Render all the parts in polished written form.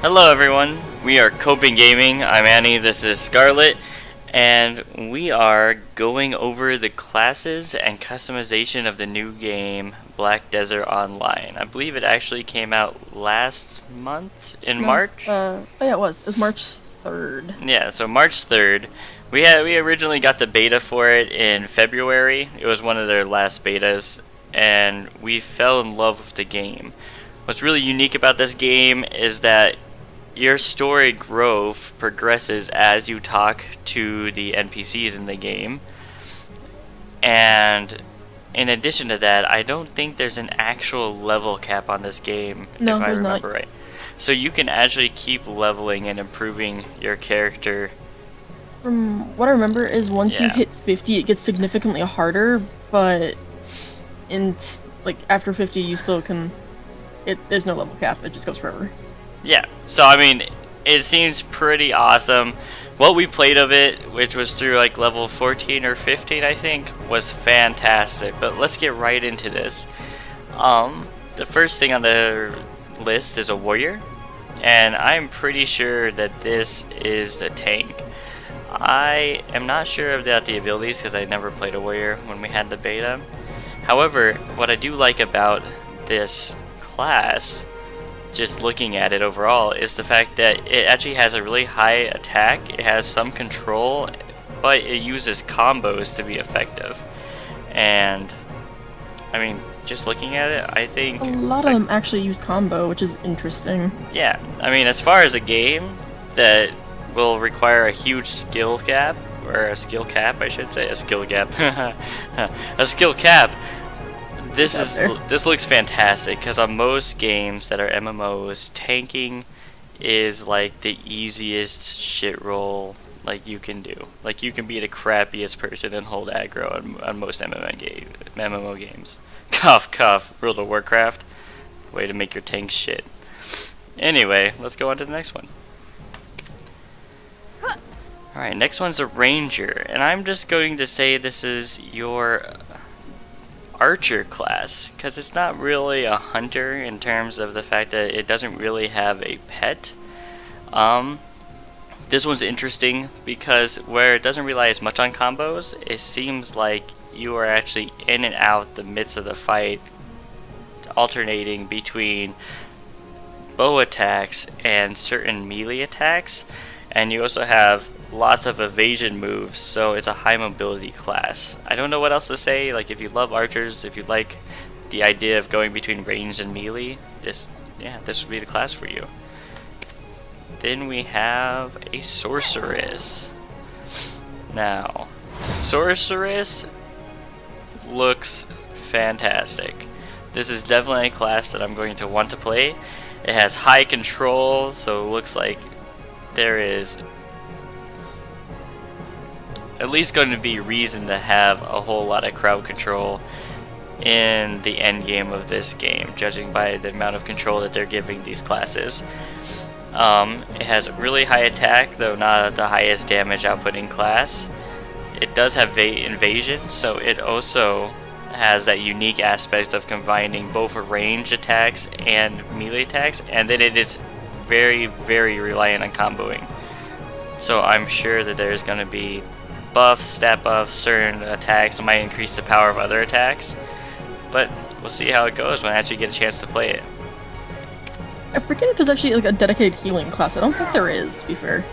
Hello everyone, we are Coping Gaming. I'm Annie, this is Scarlet, and we are going over the classes and customization of the new game Black Desert Online. I believe it actually came out last month in No, March. oh yeah, it was. It was March 3rd. Yeah, so March 3rd. We originally got the beta for it in February. It was one of their last betas, and we fell in love with the game. What's really unique about this game is that your story growth progresses as you talk to the NPCs in the game. And in addition to that, I don't think there's an actual level cap on this game, No, if I there's remember not. right. So you can actually keep leveling and improving your character. From what I remember is once you Yeah. hit 50, it gets significantly harder, but like after 50, you still can. There's no level cap. It just goes forever. Yeah, so I mean, it seems pretty awesome. What we played of it, which was through like level 14 or 15, I think, was fantastic. But let's get right into this. The first thing on the list is a warrior, and I'm pretty sure that this is the tank. I am not sure about the abilities because I never played a warrior when we had the beta. However, what I do like about this class, just looking at it overall, is the fact that it actually has a really high attack, it has some control, but it uses combos to be effective. And I mean, just looking at it, I think A lot of them actually use combo, which is interesting. yeah, I mean, as far as a game that will require a huge skill gap, or a skill cap, I should say, a skill gap, a skill cap. This looks fantastic because on most games that are MMOs, tanking is like the easiest shit roll like you can do. Like you can be the crappiest person and hold aggro on most MMO games. Cough cough. World of Warcraft. Way to make your tank shit. Anyway, let's go on to the next one. Alright, next one's a ranger, and I'm just going to say this is your archer class, because it's not really a hunter in terms of the fact that it doesn't really have a pet. This one's interesting because where it doesn't rely as much on combos, it seems like you are actually in and out the midst of the fight, alternating between bow attacks and certain melee attacks, and you also have lots of evasion moves, so it's a high mobility class. I don't know what else to say. Like, if you love archers, if you like the idea of going between ranged and melee, this would be the class for you. Then we have a sorceress. Now, sorceress looks fantastic. This is definitely a class that I'm going to want to play. It has high control, so it looks like there is at least going to be reason to have a whole lot of crowd control in the end game of this game, judging by the amount of control that they're giving these classes. It has really high attack, though not the highest damage outputting class. It does have invasion, so it also has that unique aspect of combining both range attacks and melee attacks, and then it is very, very reliant on comboing. So I'm sure that there's going to be buffs, stat buffs, certain attacks that might increase the power of other attacks, but we'll see how it goes when I actually get a chance to play it. I forget if there's actually like a dedicated healing class. I don't think there is, to be fair.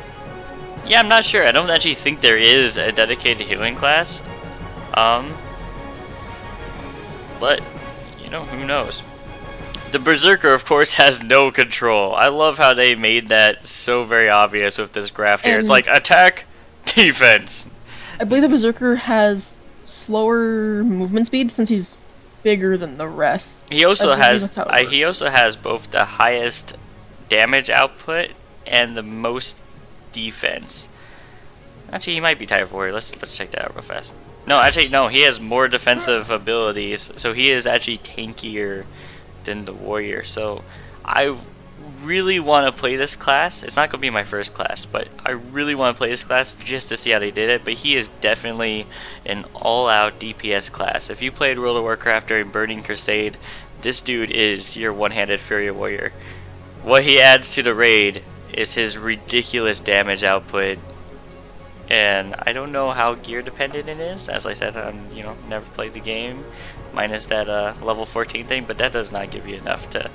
Yeah, I'm not sure. I don't actually think there is a dedicated healing class. But, you know, who knows? The Berserker, of course, has no control. I love how they made that so very obvious with this graph here. It's like attack, defense. I believe the Berserker has slower movement speed since he's bigger than the rest. He also has he also has both the highest damage output and the most defense. Actually, he might be Type 4. Let's check that out real fast. No, actually, no. He has more defensive abilities, so he is actually tankier than the warrior. So I really want to play this class. It's not going to be my first class, but I really want to play this class just to see how they did it. But he is definitely an all-out DPS class. If you played World of Warcraft during Burning Crusade, this dude is your one-handed Fury Warrior. what he adds to the raid is his ridiculous damage output, and I don't know how gear dependent it is. As I said, never played the game, minus that level 14 thing, but that does not give you enough to,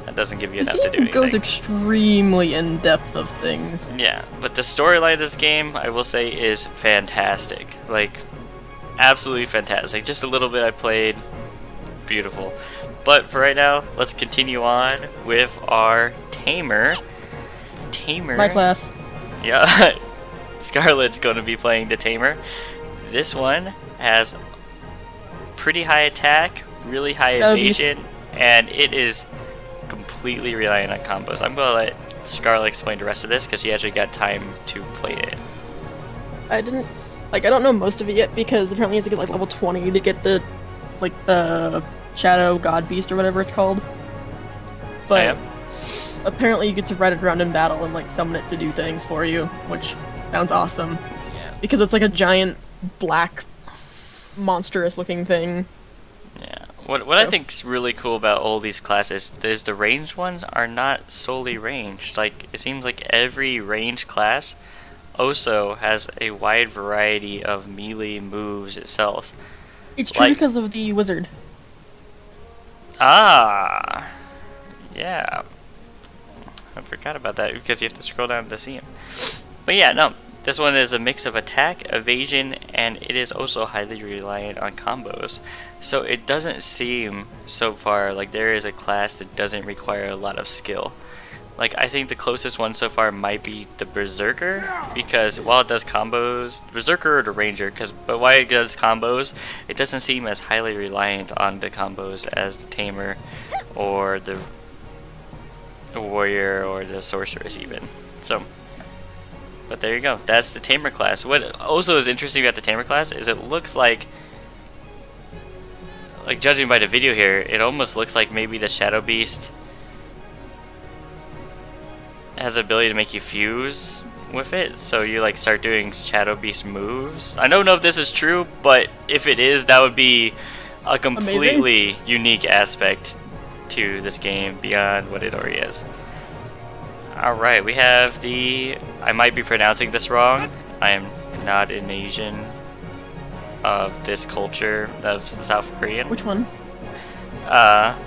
that doesn't give you enough to do anything. It goes extremely in depth of things. Yeah, but the storyline of this game, I will say, is fantastic. Like, absolutely fantastic. Just a little bit I played, beautiful. But for right now, let's continue on with our Tamer. My class. Yeah, Scarlet's going to be playing the Tamer. This one has pretty high attack, really high evasion, and it is completely reliant on combos. I'm going to let Scarlet explain the rest of this because she actually got time to play it. I don't know most of it yet because apparently you have to get like level 20 to get the Shadow God Beast or whatever it's called. But apparently you get to ride it around in battle and like summon it to do things for you, which sounds awesome. Yeah. Because it's like a giant black monstrous looking thing. Yeah. What I think is really cool about all these classes is the ranged ones are not solely ranged. Like, it seems like every ranged class also has a wide variety of melee moves itself. It's true because of the wizard. Ah, yeah. I forgot about that because you have to scroll down to see him. But yeah, no. This one is a mix of attack, evasion, and it is also highly reliant on combos. So it doesn't seem so far like there is a class that doesn't require a lot of skill. Like, I think the closest one so far might be the Berserker, because while it does combos, Berserker or the Ranger, but while it does combos, it doesn't seem as highly reliant on the combos as the Tamer or the Warrior or the Sorceress even. So, but there you go. That's the Tamer class. What also is interesting about the Tamer class is it looks like judging by the video here, it almost looks like maybe the Shadow Beast has the ability to make you fuse with it, so you like start doing Shadow Beast moves. I don't know if this is true, but if it is, that would be a completely unique aspect to this game beyond what it already is. Alright, we have I might be pronouncing this wrong. I am not an Asian of this culture of South Korean. Which one?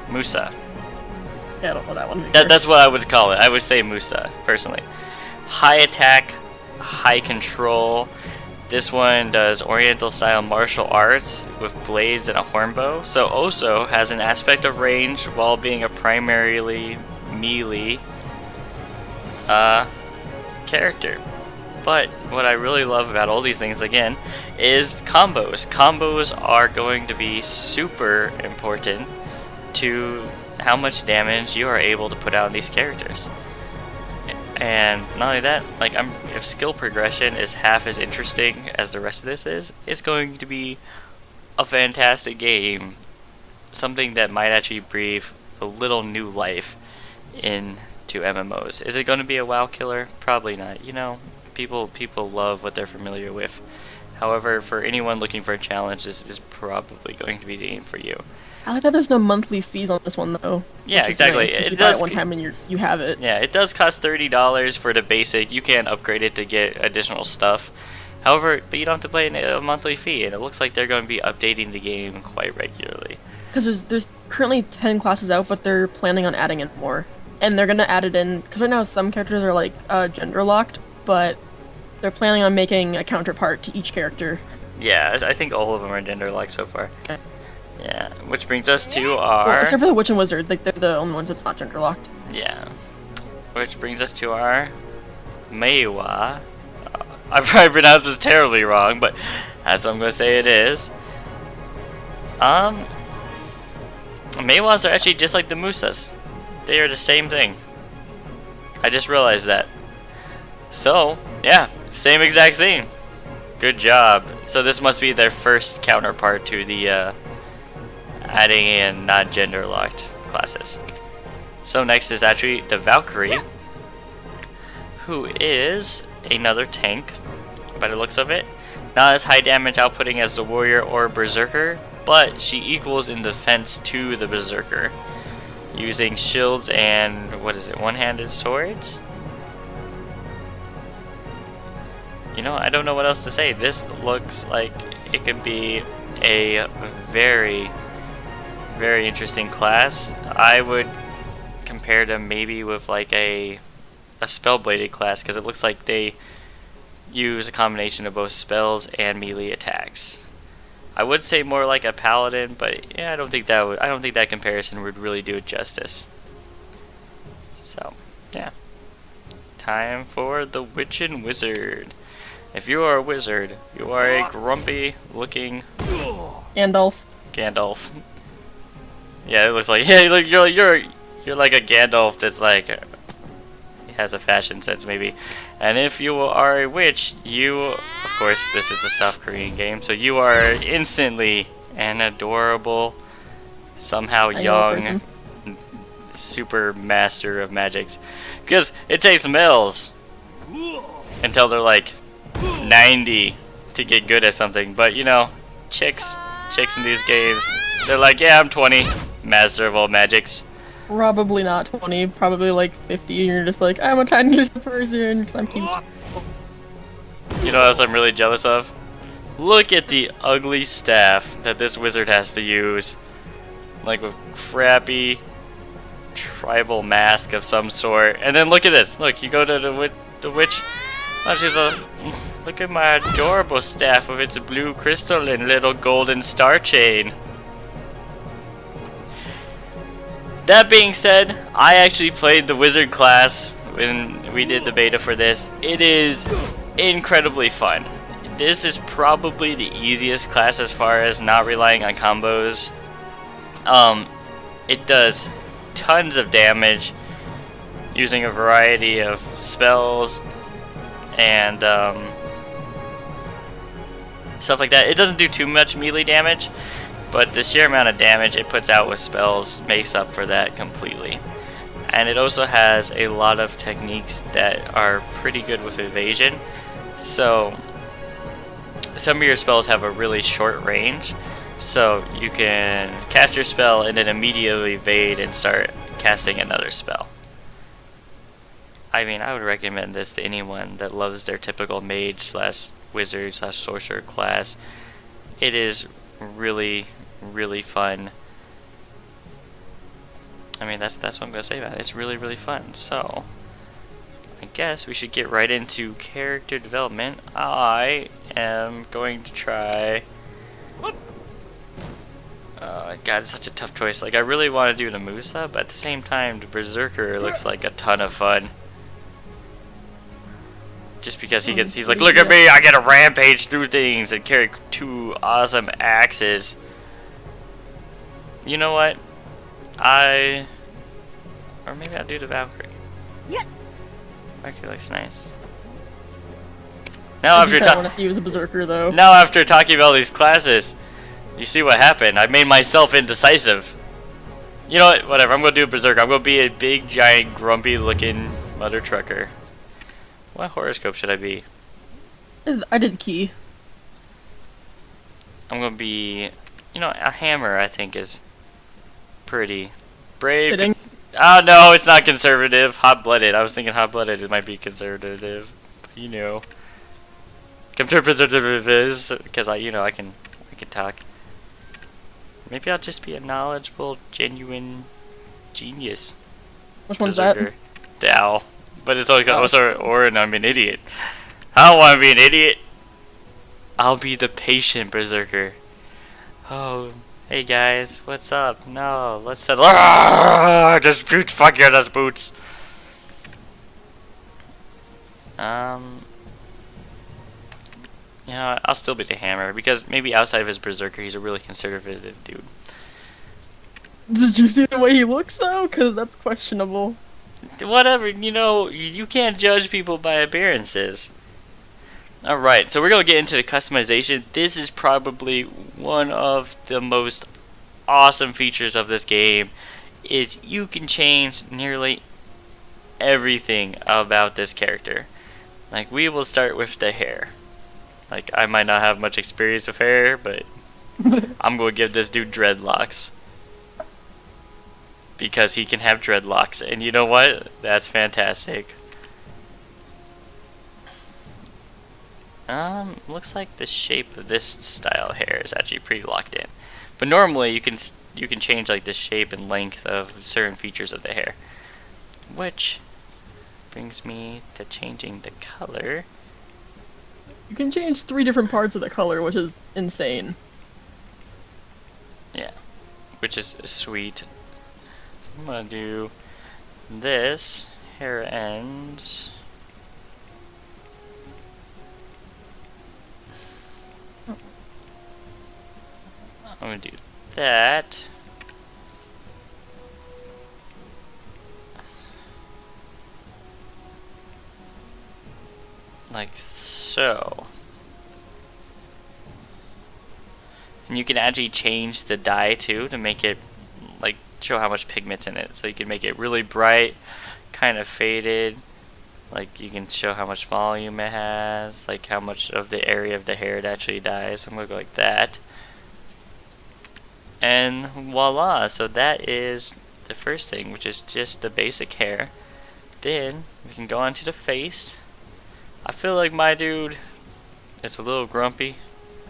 Musa. Yeah, I don't know that one. That's what I would call it. I would say Musa, personally. High attack, high control. This one does Oriental style martial arts with blades and a hornbow. So Oso has an aspect of range while being a primarily melee character. But what I really love about all these things, again, is combos. Combos are going to be super important to how much damage you are able to put out on these characters. And not only that, like, if skill progression is half as interesting as the rest of this is, it's going to be a fantastic game. Something that might actually breathe a little new life into MMOs. Is it going to be a WoW killer? Probably not. You know, people love what they're familiar with. However, for anyone looking for a challenge, this is probably going to be the game for you. I like that there's no monthly fees on this one though. Yeah, exactly. Nice. It you does buy it one time and you have it. Yeah, it does cost $30 for the basic. You can upgrade it to get additional stuff. However, but you don't have to pay a monthly fee, and it looks like they're going to be updating the game quite regularly. Because there's currently 10 classes out, but they're planning on adding in more, and they're gonna add it in. Because right now some characters are like gender locked, but they're planning on making a counterpart to each character. Yeah, I think all of them are gender locked so far. Yeah, which brings us to our... Well, except for the Witch and Wizard, like they're the only ones that's not gender locked. Yeah. Which brings us to our Meiwa. I probably pronounced this terribly wrong, but that's what I'm going to say it is. Meiwas are actually just like the Musas. They are the same thing. I just realized that. So, yeah, same exact thing. Good job. So this must be their first counterpart to the adding in not gender locked classes. So next is actually the Valkyrie, who is another tank by the looks of it. Not as high damage outputting as the Warrior or Berserker, but she equals in defense to the Berserker. using shields and, what is it, one-handed swords? You know, I don't know what else to say. This looks like it could be a very, very interesting class. I would compare them maybe with like a spell-bladed class, because it looks like they use a combination of both spells and melee attacks. I would say more like a paladin, but yeah, I don't think that comparison would really do it justice. So, yeah. Time for the Witch and Wizard. If you are a wizard, you are a grumpy looking Gandalf. Gandalf. Yeah, it looks like you're like a Gandalf that's like has a fashion sense maybe. And if you are a witch, you, of course, this is a South Korean game, so you are instantly an adorable, somehow young, super master of magics. Because it takes males until they're like 90 to get good at something. But you know, chicks in these games, they're like, yeah, I'm 20, master of all magics. Probably not 20, probably like 50, and you're just like, I'm a tiny little person because I'm cute. You know what else I'm really jealous of? Look at the ugly staff that this wizard has to use. Like with crappy tribal mask of some sort. And then look at this. Look, you go to the witch. Oh, she's look at my adorable staff with its blue crystal and little golden star chain. That being said, I actually played the wizard class when we did the beta for this. It is incredibly fun. This is probably the easiest class as far as not relying on combos. It does tons of damage using a variety of spells and stuff like that. It doesn't do too much melee damage, but the sheer amount of damage it puts out with spells makes up for that completely. And it also has a lot of techniques that are pretty good with evasion. So some of your spells have a really short range, so you can cast your spell and then immediately evade and start casting another spell. I mean, I would recommend this to anyone that loves their typical mage slash wizard slash sorcerer class. It is really, really fun. I mean, that's what I'm gonna say about it. It's really, really fun. So I guess we should get right into character development. I am going to try. God, it's such a tough choice. Like, I really want to do the Musa, but at the same time, the Berserker looks like a ton of fun. Just because he's like, look at me, I get to rampage through things and carry 2 awesome axes. You know what? Or maybe I'll do the Valkyrie. Yeah. Valkyrie looks nice. Now I want to see you as a Berserker, though. Now after talking about these classes, you see what happened. I made myself indecisive. You know what? Whatever. I'm gonna do a Berserker. I'm gonna be a big, giant, grumpy-looking mother trucker. What horoscope should I be? I did Key. I'm gonna be, you know, a hammer. I think is pretty brave. Oh no, it's not conservative. Hot-blooded. I was thinking hot-blooded. It might be conservative. You know, conservative is because I can talk. Maybe I'll just be a knowledgeable, genuine genius. Which one's that? The owl. But it's like or I'm an idiot. I don't want to be an idiot. I'll be the patient Berserker. Oh, hey guys, what's up? No, let's settle. Just boots. Fuck yeah, that's boots. You know, I'll still be the hammer because maybe outside of his Berserker, he's a really conservative dude. Did you see the way he looks though? Cause that's questionable. Whatever, you know, you can't judge people by appearances. Alright, so we're going to get into the customization. This is probably one of the most awesome features of this game, is you can change nearly everything about this character. Like, we will start with the hair. Like, I might not have much experience with hair, but I'm going to give this dude dreadlocks. because he can have dreadlocks, and you know what? That's fantastic. Looks like the shape of this style hair is actually pretty locked in. But normally you can change like the shape and length of certain features of the hair. Which brings me to changing the color. You can change 3 different parts of the color, which is insane. Yeah, which is sweet. So I'm gonna do this hair ends. I'm gonna do that. Like so. And you can actually change the dye too to make it like show how much pigment's in it. So you can make it really bright, kind of faded. Like you can show how much volume it has, like how much of the area of the hair it actually dyes. I'm gonna go like that. And voila, so that is the first thing, which is just the basic hair. Then we can go on to the face. I feel like my dude is a little grumpy.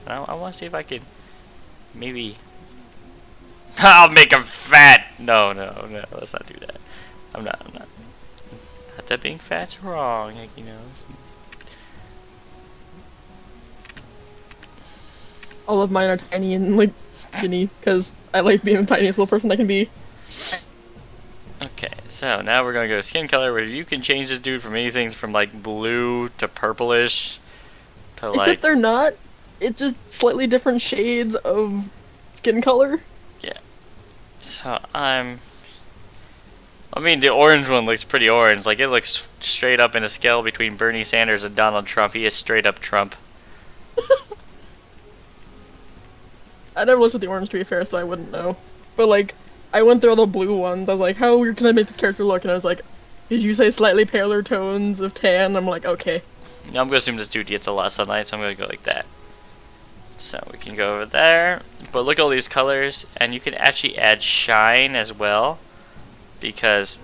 And I want to see if I can maybe... I'll make him fat! No, let's not do that. I'm not. Not that being fat's wrong, like, you know. All of mine are tiny and like skinny because I like being the tiniest little person I can be. Okay, so now we're gonna go skin color, where you can change this dude from anything from like blue to purplish to like. Except they're not. It's just slightly different shades of skin color. Yeah. So I mean, the orange one looks pretty orange. Like, it looks straight up in a scale between Bernie Sanders and Donald Trump. He is straight up Trump. I never looked at the orange, to be fair, so I wouldn't know. But, like, I went through all the blue ones. I was like, how can I make this character look? And I was like, did you say slightly paler tones of tan? I'm like, okay. Now I'm going to assume this dude gets a lot of sunlight, so I'm going to go like that. So we can go over there. But look at all these colors, and you can actually add shine as well. Because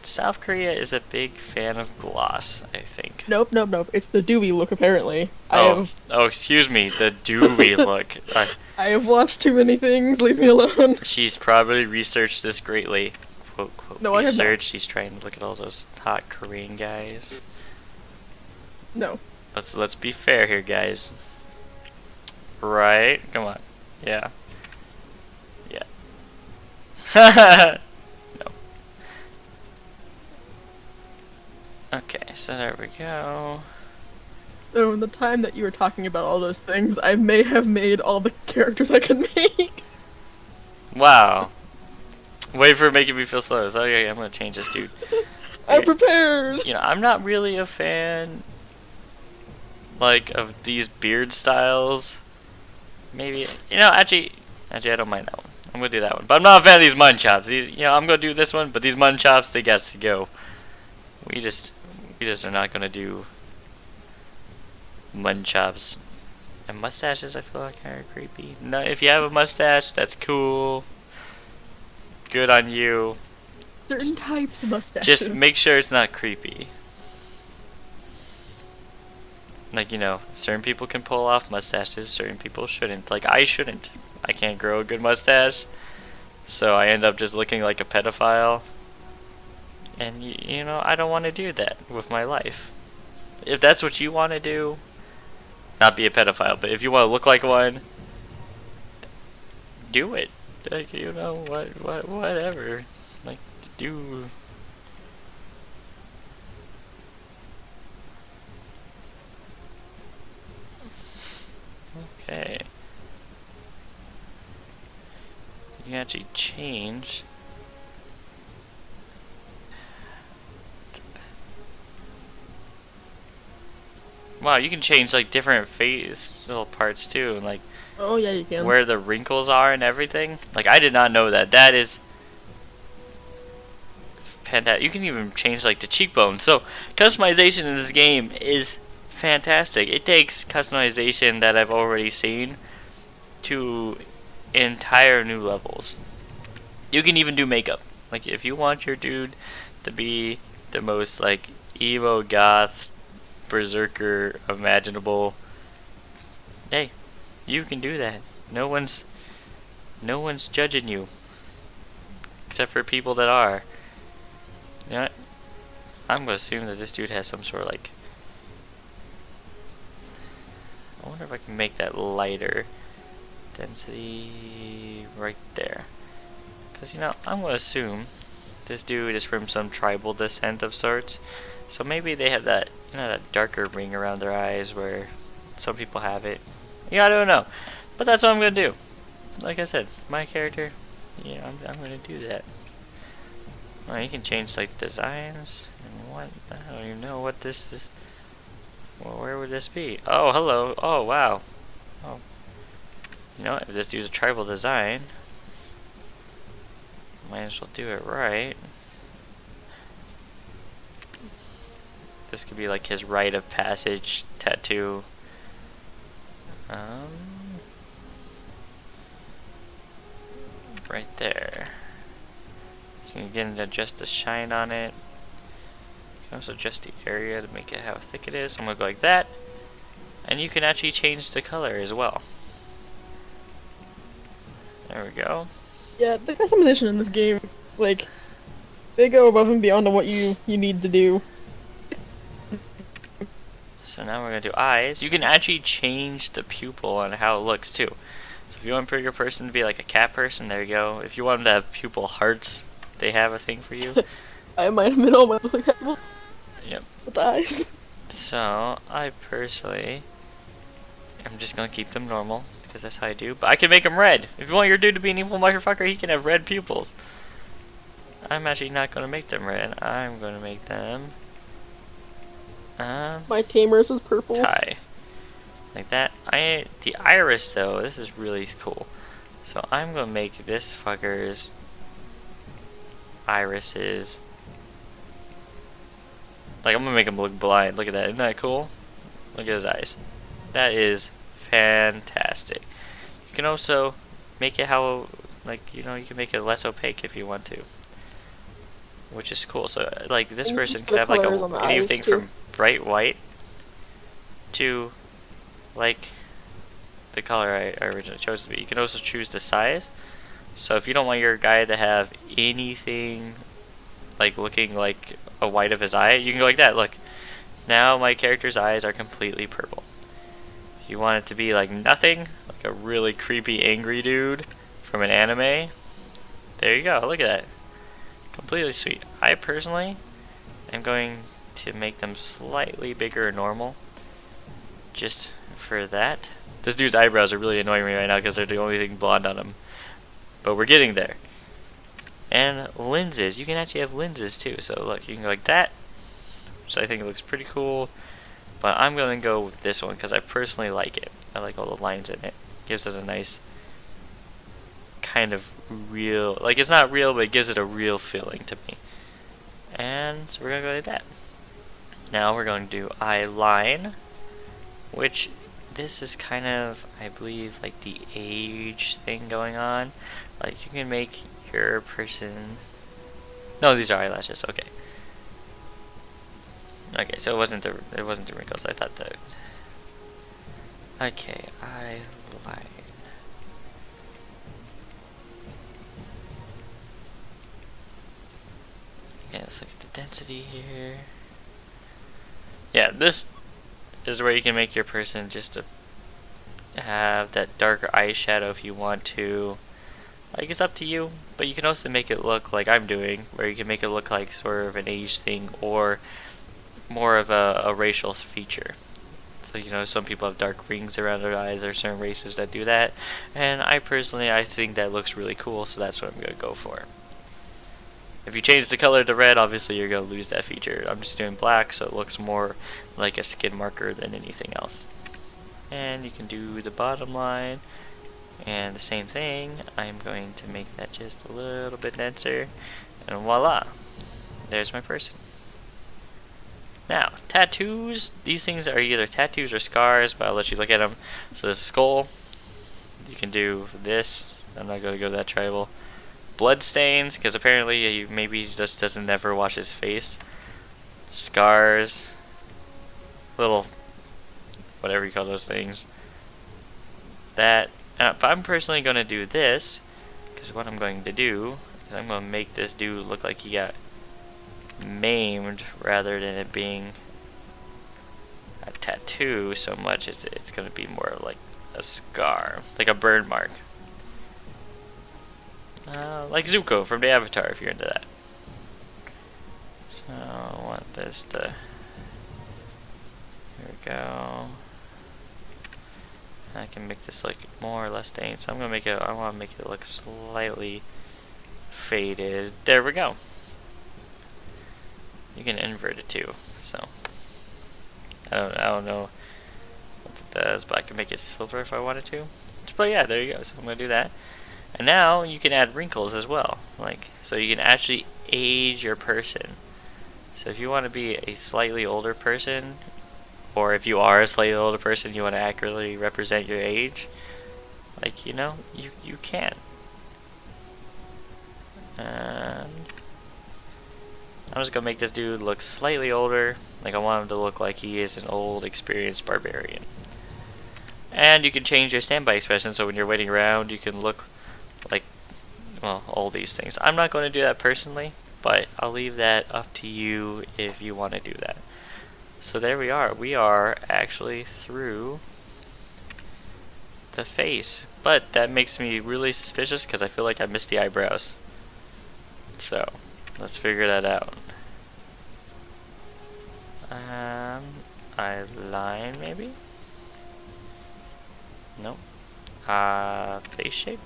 South Korea is a big fan of gloss, I think. Nope. It's the dewy look, apparently. Oh, excuse me, the dewy look. I have watched too many things, leave me alone. She's probably researched this greatly. Quote, No, I have not. research. She's trying to look at all those hot Korean guys. No. Let's be fair here, guys. Right? Come on. Yeah. No. Okay, so there we go. So in the time that you were talking about all those things, I may have made all the characters I could make. Wow. Wait for making me feel slow. So, okay, I'm gonna change this dude. I'm prepared. You know, I'm not really a fan, like, of these beard styles. Maybe, you know, actually, I don't mind that one. I'm gonna do that one. But I'm not a fan of these mun chops. You know, I'm gonna do this one, but these mun chops, they got to go. We just are not gonna do mun chops. And mustaches, I feel like, are creepy. No, if you have a mustache, that's cool. Good on you. Certain types of mustaches. Just make sure it's not creepy. Like, you know, certain people can pull off mustaches, certain people shouldn't. Like, I shouldn't. I can't grow a good mustache, so I end up just looking like a pedophile. And, you know, I don't want to do that with my life. If that's what you want to do, not be a pedophile, but if you want to look like one, do it. Like, you know, whatever. Like, do... Okay. You can actually change. Wow, you can change like different facial parts too, and like oh yeah, you can. where the wrinkles are and everything. Like, I did not know that. That is fantastic. You can even change like the cheekbones. So customization in this game is fantastic. It takes customization that I've already seen to entire new levels. You can even do makeup. Like, if you want your dude to be the most, like, emo goth berserker imaginable, hey, you can do that. No one's judging you. Except for people that are. You know what? I'm gonna assume that this dude has some sort of, like, I wonder if I can make that lighter. Density right there. Because, you know, I'm gonna assume this dude is from some tribal descent of sorts. So maybe they have that, you know, that darker ring around their eyes where some people have it. Yeah, I don't know. But that's what I'm gonna do. Like I said, my character, yeah, I'm gonna do that. Oh, you can change, like, designs and what? I don't even know what this is. Well, where would this be? Oh, hello. Oh, wow. Oh. You know what? If this dude's a tribal design, might as well do it right. This could be like his rite of passage tattoo. Right there. You can again adjust the shine on it. You can also adjust the area to make it how thick it is. I'm gonna go like that. And you can actually change the color as well. There we go. Yeah, the customization in this game, like, they go above and beyond on what you need to do. So now we're gonna do eyes. You can actually change the pupil and how it looks too. So if you want your person to be like a cat person, there you go. If you want them to have pupil hearts, they have a thing for you. I might have been all my look Yep. with the eyes. So I personally am just gonna keep them normal because that's how I do. But I can make them red. If you want your dude to be an evil motherfucker, he can have red pupils. I'm actually not gonna make them red. I'm gonna make them My Tamers is purple. tie. Like that. The iris though, this is really cool. So I'm gonna make this fucker's irises. Like, I'm gonna make him look blind. Look at that. Isn't that cool? Look at his eyes. That is fantastic. You can also make it how, like, you know, you can make it less opaque if you want to, which is cool. So, like, this And you person can could have like colors on the eyes, anything too. from bright white to like the color I originally chose to be. You can also choose the size. So if you don't want your guy to have anything like looking like a white of his eye, you can go like that. Look, now my character's eyes are completely purple. If you want it to be like nothing, like a really creepy angry dude from an anime, there you go. Look at that. Completely sweet. I personally am going to make them slightly bigger than normal, just for that. This dude's eyebrows are really annoying me right now because they're the only thing blonde on him, but we're getting there. And lenses, you can actually have lenses too. So look, you can go like that, which I think looks pretty cool. But I'm gonna go with this one because I personally like it. I like all the lines in it. Gives it a nice kind of real, like, it's not real, but it gives it a real feeling to me. And so we're gonna go like that. Now we're going to do eye line, which this is kind of, I believe, like the age thing going on. Like, you can make your person, no, these are eyelashes. Okay. Okay, so it wasn't the wrinkles. I thought that. Okay, eye line. Okay, let's look at the density here. Yeah, this is where you can make your person just to have that darker eyeshadow if you want to. Like, it's up to you, but you can also make it look like I'm doing, where you can make it look like sort of an age thing or more of a racial feature. So, you know, some people have dark rings around their eyes. There are certain races that do that, and I think that looks really cool, so that's what I'm gonna go for. If you change the color to red, obviously you're gonna lose that feature. I'm just doing black, so it looks more like a skin marker than anything else. And you can do the bottom line, and the same thing. I'm going to make that just a little bit denser, and voila, there's my person. Now, tattoos. These things are either tattoos or scars, but I'll let you look at them. So this skull, you can do this. I'm not going to go that tribal. blood stains, because apparently maybe he just doesn't never wash his face. Scars, little whatever you call those things. That, but I'm personally going to do this, because what I'm going to do is I'm going to make this dude look like he got maimed rather than it being a tattoo so much. It's going to be more like a scar, like a burn mark. Like Zuko from the Avatar, if you're into that. So I want this to, here we go. I can make this like more or less stained, so I'm gonna make it, I want to make it look slightly faded. There we go. You can invert it too, so I don't know what it does, but I can make it silver if I wanted to. But yeah, there you go. So I'm gonna do that. And now you can add wrinkles as well, like, so you can actually age your person. So if you want to be a slightly older person, or if you are a slightly older person, you want to accurately represent your age, like, you know, you can. And I'm just gonna make this dude look slightly older, like I want him to look like he is an old, experienced barbarian. And you can change your standby expression, so when you're waiting around, you can look like, well, all these things. I'm not going to do that personally, but I'll leave that up to you if you want to do that. So there we are. We are actually through the face, but that makes me really suspicious because I feel like I missed the eyebrows. So let's figure that out. Eyeline maybe? Nope. Face shape?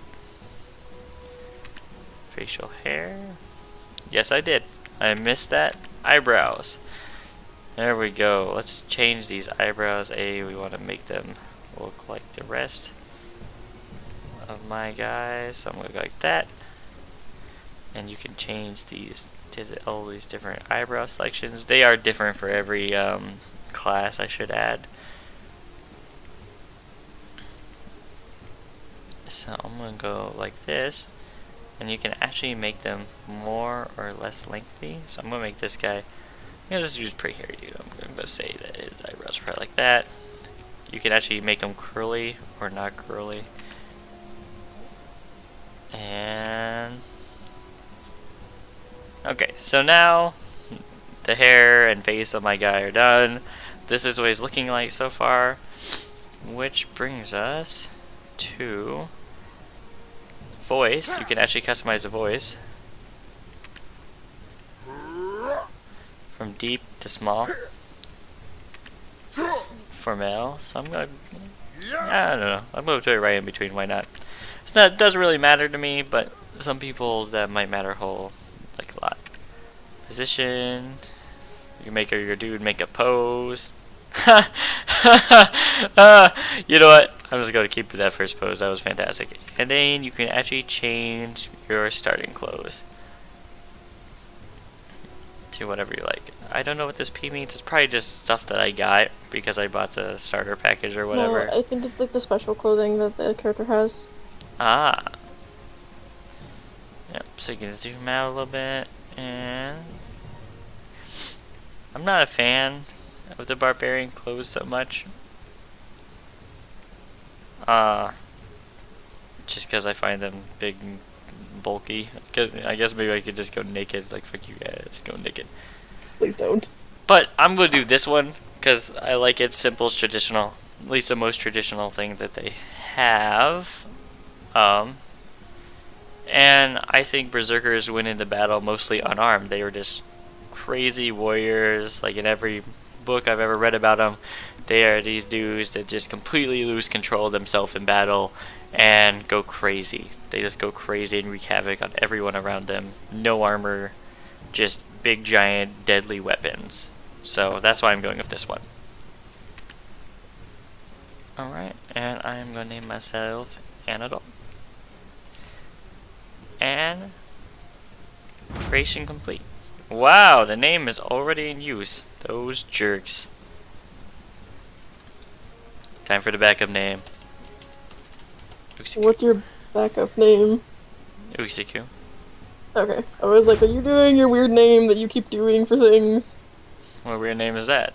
Facial hair? Yes, I did. I missed that. Eyebrows. There we go. Let's change these eyebrows. We want to make them look like the rest of my guys. So I'm going to go like that. And you can change these to all these different eyebrow selections. They are different for every class, I should add. So I'm going to go like this. And you can actually make them more or less lengthy. So I'm going to make this guy, I'm going to just use pretty hairy dude. I'm going to say that his eyebrows are probably like that. You can actually make them curly or not curly. And okay, so now the hair and face of my guy are done. This is what he's looking like so far. Which brings us to voice. You can actually customize the voice from deep to small for male. So I'm gonna, I don't know, I'm gonna put it right in between. Why not? It's not, it doesn't really matter to me, but some people that might matter whole like a lot. Position. You can make your dude make a pose. You know what? I'm just going to keep that first pose. That was fantastic. And then you can actually change your starting clothes to whatever you like. I don't know what this P means. It's probably just stuff that I got because I bought the starter package or whatever. No, I think it's like the special clothing that the character has. Ah. Yep, so you can zoom out a little bit. And I'm not a fan of the barbarian clothes so much. Just because I find them big and bulky. Cause I guess maybe I could just go naked. Like, fuck you guys, go naked. Please don't. But I'm going to do this one because I like it. Simple, traditional. At least the most traditional thing that they have. And I think Berserkers win in the battle mostly unarmed. They were just crazy warriors. Like in every book I've ever read about them, they are these dudes that just completely lose control of themselves in battle and go crazy. They just go crazy and wreak havoc on everyone around them. No armor, just big giant deadly weapons. So that's why I'm going with this one. Alright, and I'm going to name myself Anadol. And creation complete. Wow, the name is already in use. Those jerks. Time for the backup name. Uxiku. What's your backup name? Uxiku. Okay. I was like, are you doing your weird name that you keep doing for things? What weird name is that?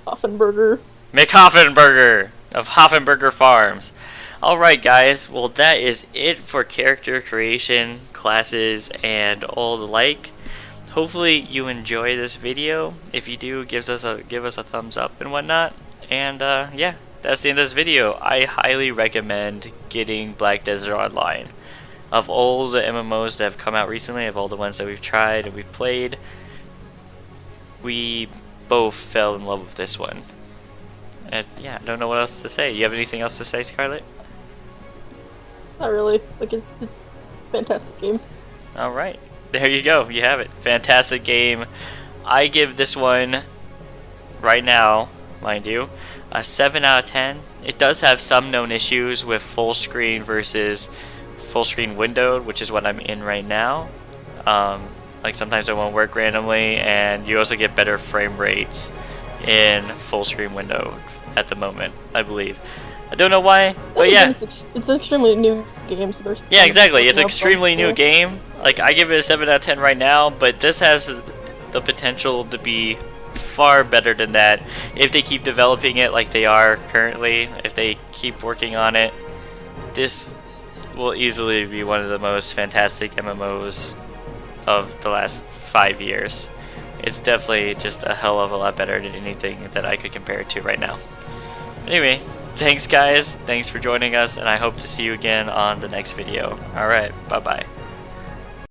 Hoffenberger. McHoffenberger of Hoffenberger Farms. Alright guys, well that is it for character creation, classes, and all the like. Hopefully you enjoy this video. If you do, give us a thumbs up and whatnot. And yeah, that's the end of this video. I highly recommend getting Black Desert Online. Of all the MMOs that have come out recently, of all the ones that we've tried and we've played, we both fell in love with this one. And yeah, I don't know what else to say. You have anything else to say, Scarlett? Not really. Like, it's a fantastic game. Alright, there you go. You have it. Fantastic game. I give this one, right now, mind you, a 7 out of 10. It does have some known issues with full screen versus full screen windowed, which is what I'm in right now. Like sometimes it won't work randomly, and you also get better frame rates in full screen window at the moment, I believe. I don't know why, but yeah. It's an extremely new game, so there's... Yeah, exactly. It's an extremely new game. Like, I give it a 7 out of 10 right now, but this has the potential to be far better than that if they keep developing it like they are currently. If they keep working on it, this will easily be one of the most fantastic MMOs of the last 5 years. It's definitely just a hell of a lot better than anything that I could compare it to right now. Anyway, thanks guys, thanks for joining us, and I hope to see you again on the next video. Alright, bye bye.